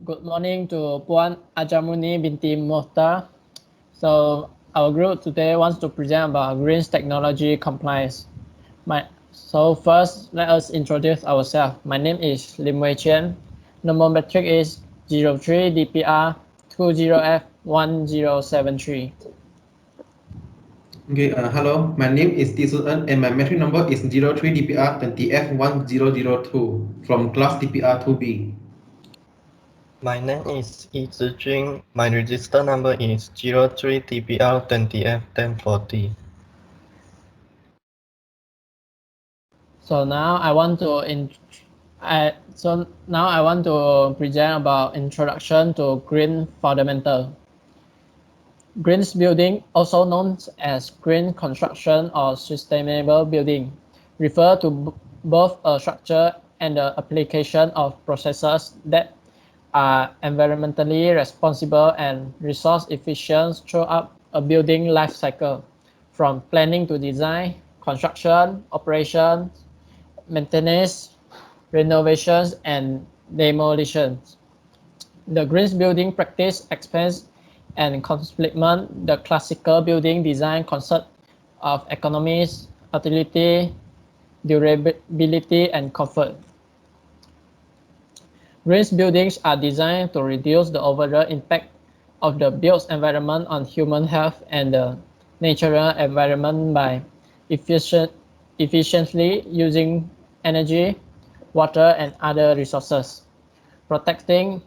Good morning to Puan Ajamuni binti Mohtar. So our group today wants to present about green technology compliance. So first, let us introduce ourselves. My name is Lim Wei Chean. Number metric is 03DPR 20F1073. Okay, hello, my name is Yee Tze Jun and my metric number is 03DPR 20F1002 from class DPR 2B. My name is Yee Tze Jun. My register number is 03TPL20F1040. So now I want to present about introduction to green fundamental. Green building, also known as green construction or sustainable building, refer to both a structure and the application of processes that are environmentally responsible and resource efficient throughout a building life cycle, from planning to design, construction, operations, maintenance, renovations, and demolitions. The green building practice expands and complement the classical building design concept of economies, utility, durability, and comfort. Green buildings are designed to reduce the overall impact of the built environment on human health and the natural environment by efficiently using energy, water, and other resources, protecting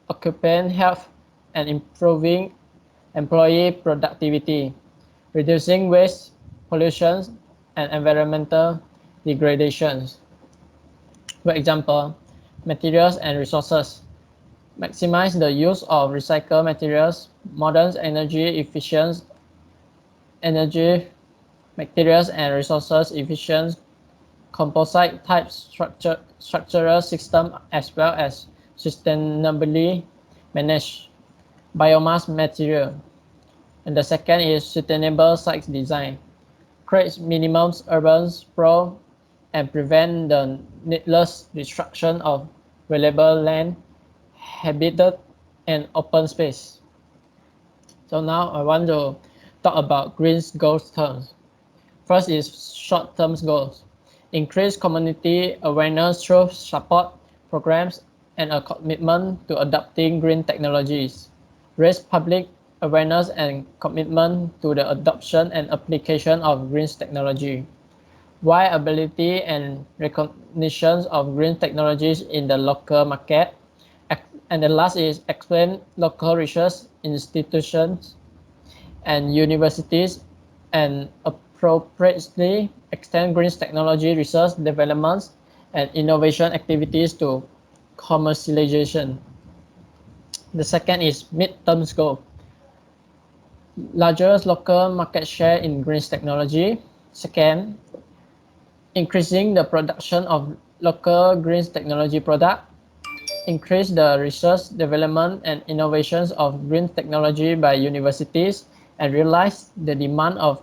occupant health and improving employee productivity, reducing waste, pollution, and environmental degradations. For example, materials and resources. Maximize the use of recycled materials, modern energy materials and resources efficient composite type structural system, as well as sustainably managed biomass material. And the second is sustainable site design. Creates minimum urban sprawl and prevent the needless destruction of valuable land, habitat, and open space. So now I want to talk about green goals terms. First is short-term goals. Increase community awareness through support programs and a commitment to adopting green technologies. Raise public awareness and commitment to the adoption and application of green technology. Viability and recognition of green technologies in the local market. And the last is explain local research institutions and universities and appropriately extend green technology research developments and innovation activities to commercialization. The second is mid-term goal. Larger local market share in green technology. Second, increasing the production of local green technology product. Increase the research, development, and innovations of green technology by universities and realize the demand of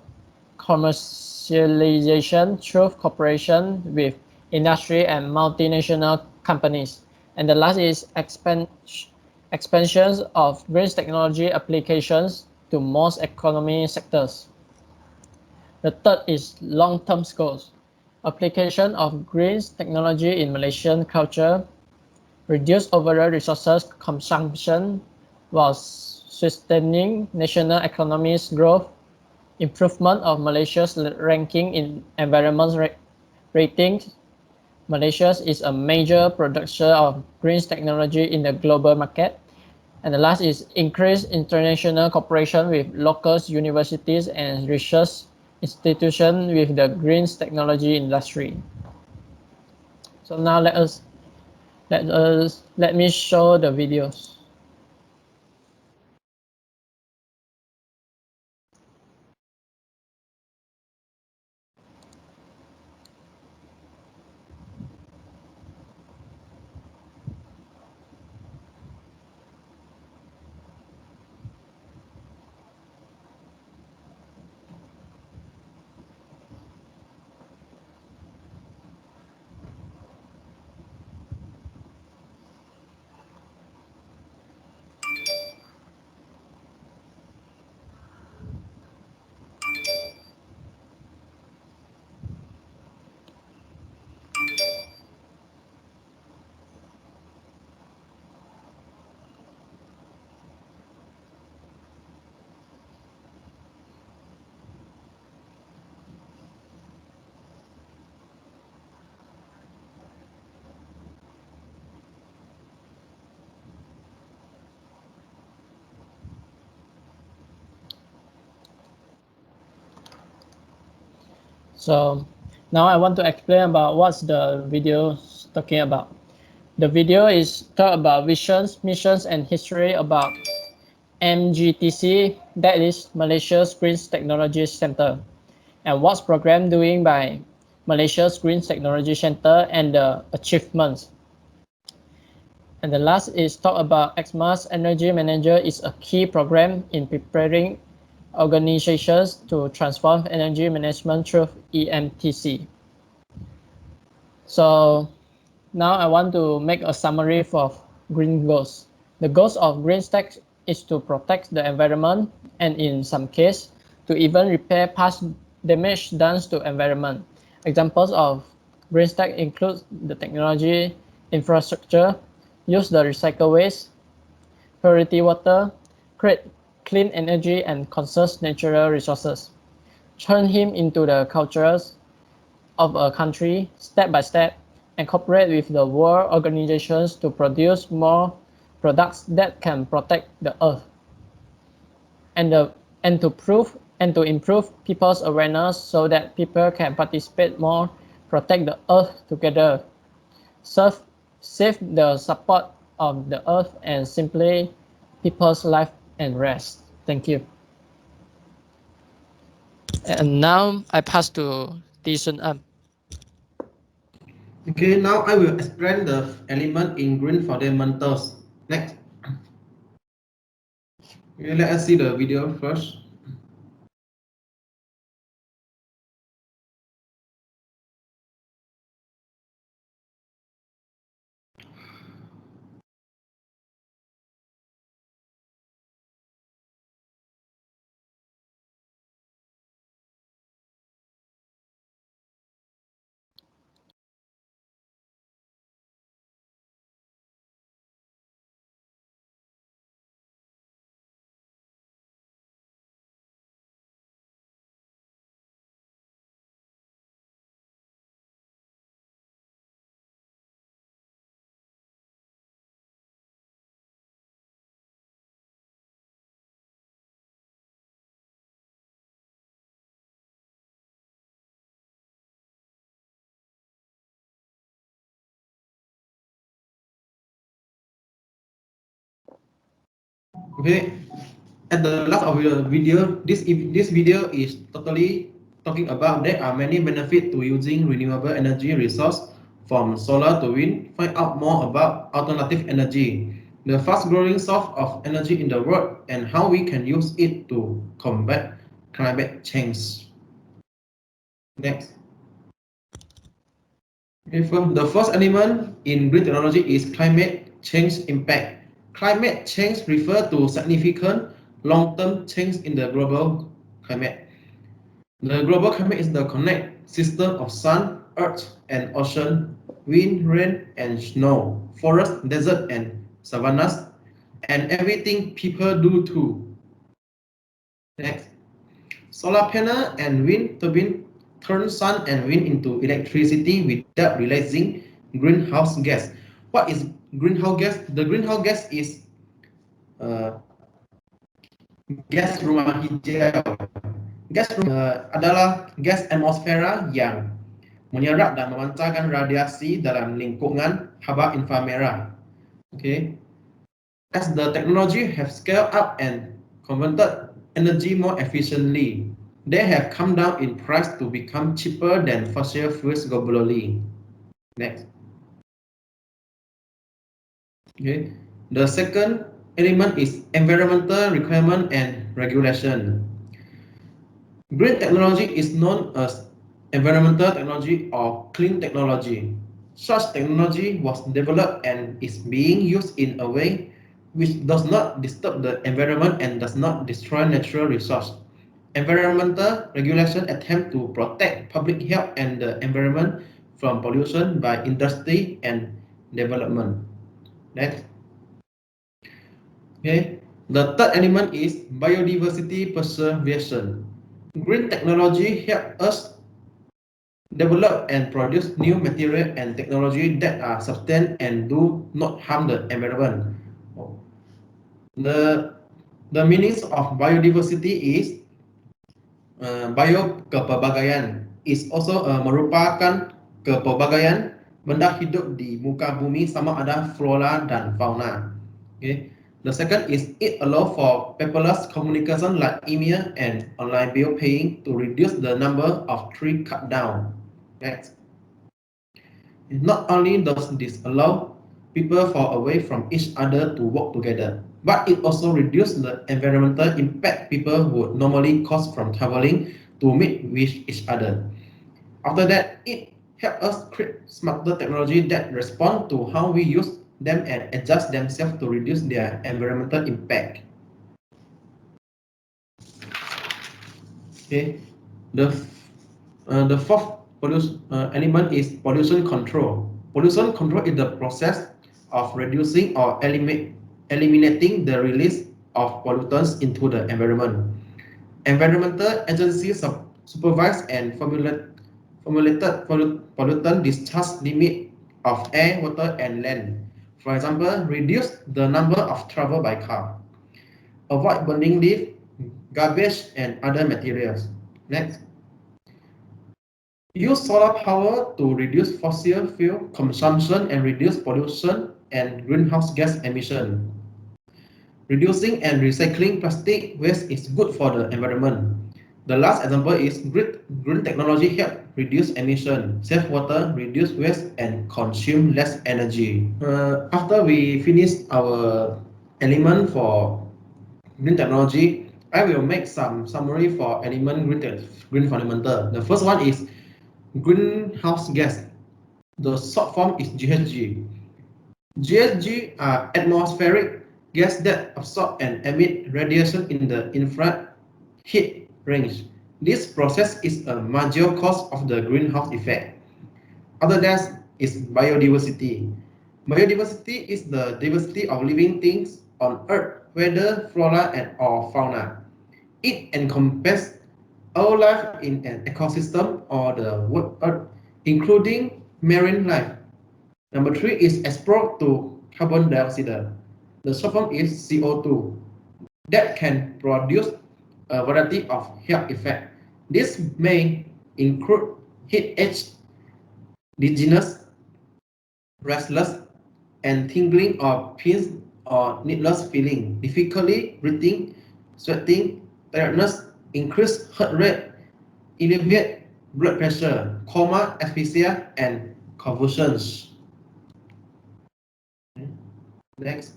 commercialization through cooperation with industry and multinational companies. And the last is expansions of green technology applications to most economy sectors. The third is long-term goals. Application of green technology in Malaysian culture, reduce overall resources consumption while sustaining national economy's growth, improvement of Malaysia's ranking in environment ratings. Malaysia is a major producer of green technology in the global market. And the last is increase international cooperation with local universities and research institutions with the green technology industry. So now let me show the videos. So now I want to explain about what's the video talking about. The video is talk about visions, missions, and history about MGTC, that is Malaysia's Green Technology Center, and what's program doing by Malaysia's Green Technology Center and the achievements. And the last is talk about XMAS Energy Manager is a key program in preparing organizations to transform energy management through EMTC. So now I want to make a summary for green goals. The goals of green tech is to protect the environment and in some cases to even repair past damage done to environment. Examples of green tech include the technology infrastructure, use the recycle waste, purity water, create clean energy and conserve natural resources. Turn him into the cultures of a country step by step and cooperate with the world organizations to produce more products that can protect the earth. And to improve people's awareness so that people can participate more, protect the earth together, save the support of the earth and simply people's life and rest. Thank you. And now I pass to Yee Tze Jun. Okay, now I will explain the element in green fundamentals. Next. Okay, let us see the video first. Okay, at the last of the video, this video is totally talking about there are many benefits to using renewable energy resource from solar to wind. Find out more about alternative energy, the fast-growing source of energy in the world, and how we can use it to combat climate change. Next. The first element in green technology is climate change impact. Climate change refers to significant long-term change in the global climate. The global climate is the connect system of sun, earth, and ocean, wind, rain, and snow, forest, desert, and savannas, and everything people do too. Next. Solar panel and wind turbine turn sun and wind into electricity without releasing greenhouse gas. What is greenhouse gas? The greenhouse gas is gas rumah hijau. Gas adalah gas atmosfera yang menyerap dan memancarkan radiasi dalam lingkungan haba inframerah. Okay. As the technology have scaled up and converted energy more efficiently, they have come down in price to become cheaper than fossil fuels globally. Next. Okay. The second element is environmental requirement and regulation. Green technology is known as environmental technology or clean technology. Such technology was developed and is being used in a way which does not disturb the environment and does not destroy natural resources. Environmental regulation attempt to protect public health and the environment from pollution by industry and development. Next. Okay. The third element is biodiversity preservation. Green technology helps us develop and produce new material and technology that are sustained and do not harm the environment. The meanings of biodiversity is bio kepelbagaian. is also merupakan kepelbagaian benda hidup di muka bumi sama ada flora dan fauna. Okay. The second is it allows for paperless communication like email and online bill paying to reduce the number of trees cut down. Next. Not only does this allow people far away from each other to work together, but it also reduces the environmental impact people would normally cause from traveling to meet with each other. After that, it helps us create smarter technology that respond to how we use them and adjust themselves to reduce their environmental impact. Okay, the fourth element is pollution control. Pollution control is the process of reducing or eliminating the release of pollutants into the environment. Environmental agencies supervise and formulated pollutant discharge limit of air, water, and land. For example, reduce the number of travel by car. Avoid burning leaf, garbage, and other materials. Next. Use solar power to reduce fossil fuel consumption and reduce pollution and greenhouse gas emission. Reducing and recycling plastic waste is good for the environment. The last example is green technology help reduce emission, save water, reduce waste, and consume less energy. After we finish our element for green technology, I will make some summary for element green fundamental. The first one is greenhouse gas. The short form is GHG. GHG are atmospheric gas that absorb and emit radiation in the infrared heat range. This process is a major cause of the greenhouse effect. Other than is biodiversity. Biodiversity is the diversity of living things on Earth, whether flora and or fauna. It encompasses all life in an ecosystem or the Earth, including marine life. Number three is exposed to carbon dioxide. The short form is CO2 that can produce a variety of health effects. This may include headache, dizziness, restless, and tingling or pains or needless feeling, difficulty breathing, sweating, tiredness, increased heart rate, elevated blood pressure, coma, asphyxia, and convulsions. Next.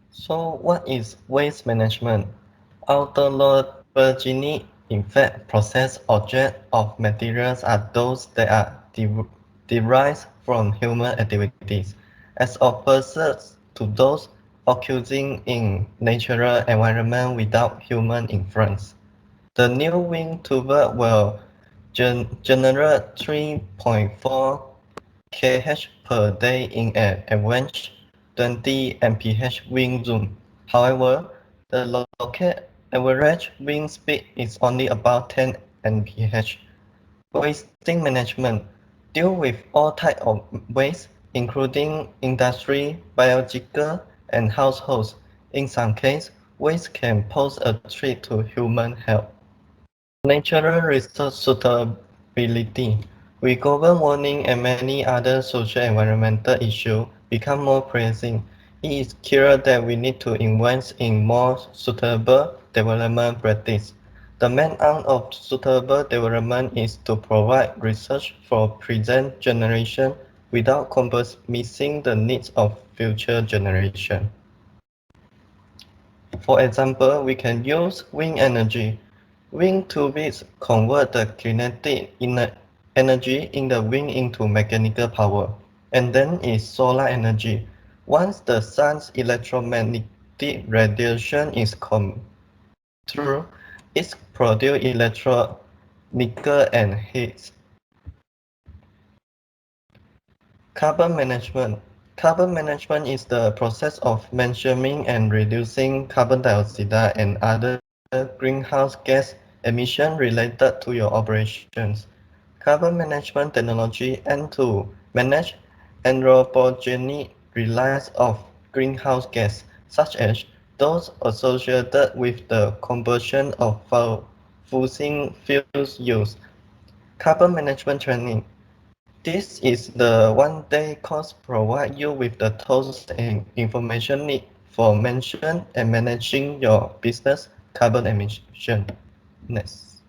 So what is waste management? Autologous in fact processed objects of materials are those that are derived from human activities, as opposed to those occurring in natural environment without human influence. The new wind turbine will generate 3.4 kH per day in an average 20 mph wind zone. However, the local average wind speed is only about 10 mph. Wasting management deal with all types of waste, including industry, biological, and households. In some cases, waste can pose a threat to human health. Natural resource suitability. With global warming and many other social and environmental issues become more pressing, it is clear that we need to invest in more suitable development practice. The main aim of suitable development is to provide research for present generation without compromising the needs of future generation. For example, we can use wind energy. Wind turbines convert the kinetic energy in the wind into mechanical power, and then is solar energy. Once the sun's electromagnetic radiation is come through, it produces electronical and heat. Carbon management. Carbon management is the process of measuring and reducing carbon dioxide and other greenhouse gas emissions related to your operations. Carbon management technology aims to manage anthropogenic release of greenhouse gas, such as those associated with the combustion of fossil fuels use. Carbon management training. This is the one-day course provide you with the tools and information need for managing and managing your business carbon emission. Next.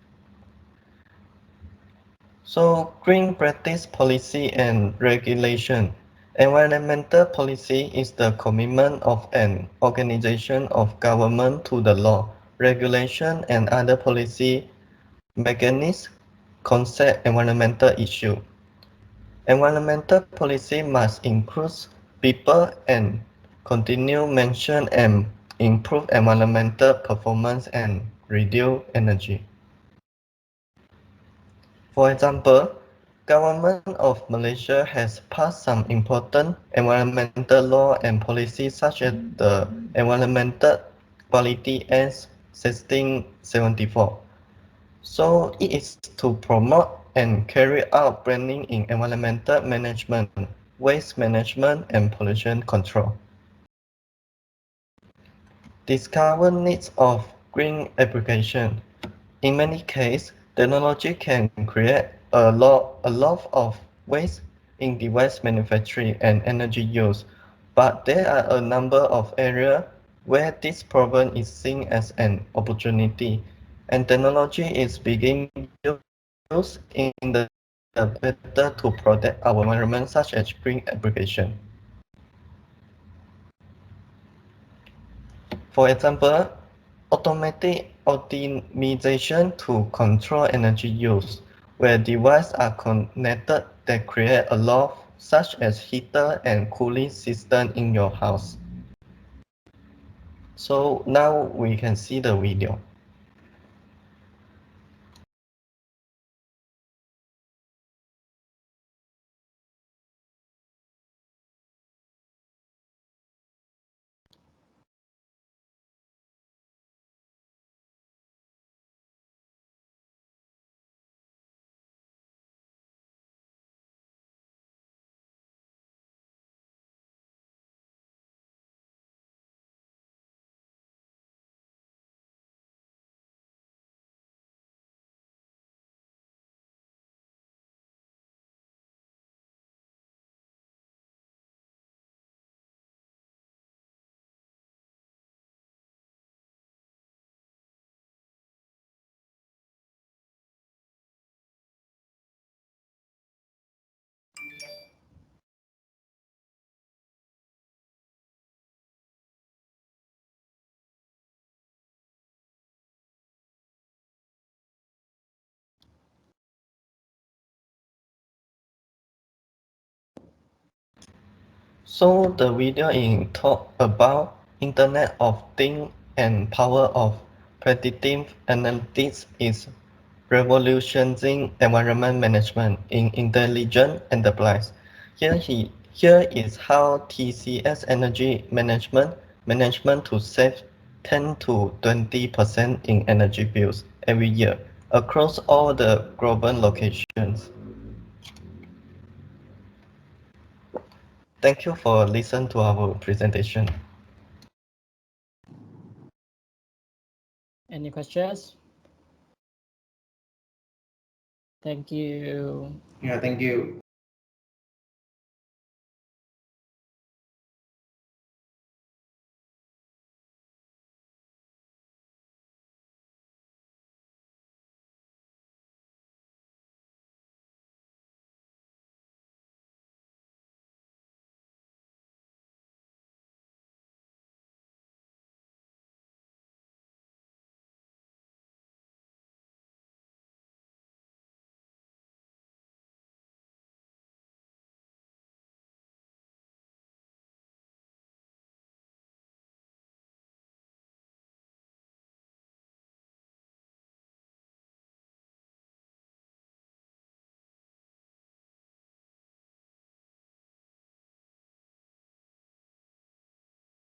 So, green practice policy and regulation. Environmental policy is the commitment of an organization of government to the law, regulation, and other policy mechanisms concern environmental issue. Environmental policy must include people and continue mention and improve environmental performance and reduce energy. For example, government of Malaysia has passed some important environmental law and policies such as the Environmental Quality Act 1674. So it is to promote and carry out planning in environmental management, waste management, and pollution control. Discover needs of green application. In many cases, technology can create a lot of waste in device manufacturing and energy use, but there are a number of areas where this problem is seen as an opportunity, and technology is being used in the better to protect our environment, such as green application. For example, automatic optimization to control energy use, where devices are connected that create a lot, such as heater and cooling system in your house. So now we can see the video. So the video in talk about Internet of Things and power of predictive analytics is revolutionizing environment management in intelligent enterprise. Here is how TCS energy management to save 10 to 20% in energy bills every year across all the global locations. Thank you for listening to our presentation. Any questions? Thank you. Yeah, thank you.